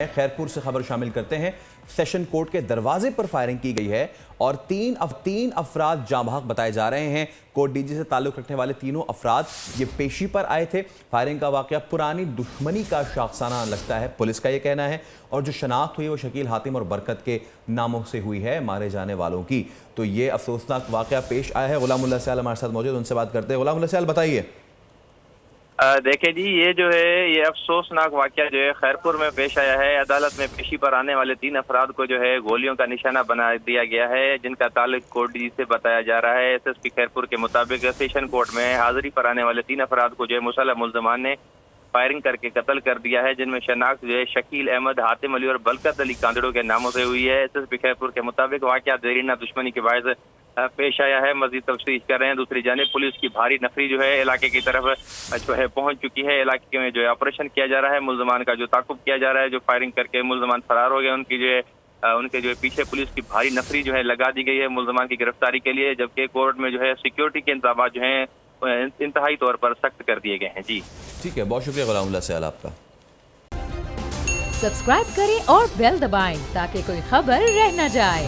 خیرپور سے خبر شامل کرتے ہیں۔ سیشن کورٹ کے دروازے پر فائرنگ کی گئی ہے اور تین افراد جاں بحق بتائے جا رہے ہیں۔ کورٹ ڈی جی سے تعلق رکھنے والے تینوں افراد یہ پیشی پر آئے تھے۔ فائرنگ کا واقعہ پرانی دشمنی کا شاخسانہ لگتا ہے، پولیس کا یہ کہنا ہے، اور جو شناخت ہوئی وہ شکیل، حاتم اور برکت کے ناموں سے ہوئی ہے مارے جانے والوں کی۔ تو یہ افسوسناک واقعہ پیش آیا ہے۔ غلام اللہ سیال ہمارے ساتھ موجود، ان سے بات کرتے ہیں۔ غلام اللہ سیال، بتائیے۔ دیکھیں جی، یہ جو ہے یہ افسوسناک واقعہ جو ہے خیرپور میں پیش آیا ہے۔ عدالت میں پیشی پر آنے والے 3 افراد کو جو ہے گولیوں کا نشانہ بنا دیا گیا ہے، جن کا تعلق کورٹ ڈی سے بتایا جا رہا ہے۔ ایس ایس پی خیرپور کے مطابق سیشن کورٹ میں حاضری پر آنے والے 3 افراد کو جو ہے مسلح ملزمان نے فائرنگ کر کے قتل کر دیا ہے، جن میں شناخت جو ہے شکیل احمد، حاتم علی اور برکت علی کاندڑوں کے ناموں سے ہوئی ہے۔ ایس ایس پی خیرپور کے مطابق واقعہ دیرینہ دشمنی کے باعث پیش آیا ہے۔ مزید تفتیش کر رہے ہیں۔ دوسری جانب پولیس کی بھاری نفری جو ہے علاقے کی طرف جو ہے پہنچ چکی ہے۔ علاقے میں جو ہے آپریشن کیا جا رہا ہے، ملزمان کا جو تعاقب کیا جا رہا ہے، جو فائرنگ کر کے ملزمان فرار ہو گئے، ان کے جو ہے پیچھے پولیس کی بھاری نفری جو ہے لگا دی گئی ہے ملزمان کی گرفتاری کے لیے، جبکہ کورٹ میں جو ہے سیکیورٹی کے انتظامات جو ہیں انتہائی طور پر سخت کر دیے گئے ہیں۔ جی ٹھیک ہے، بہت شکریہ غلام اللہ سیال آپ کا۔ سبسکرائب کریں اور بیل دبائیں تاکہ کوئی خبر رہ نہ جائے۔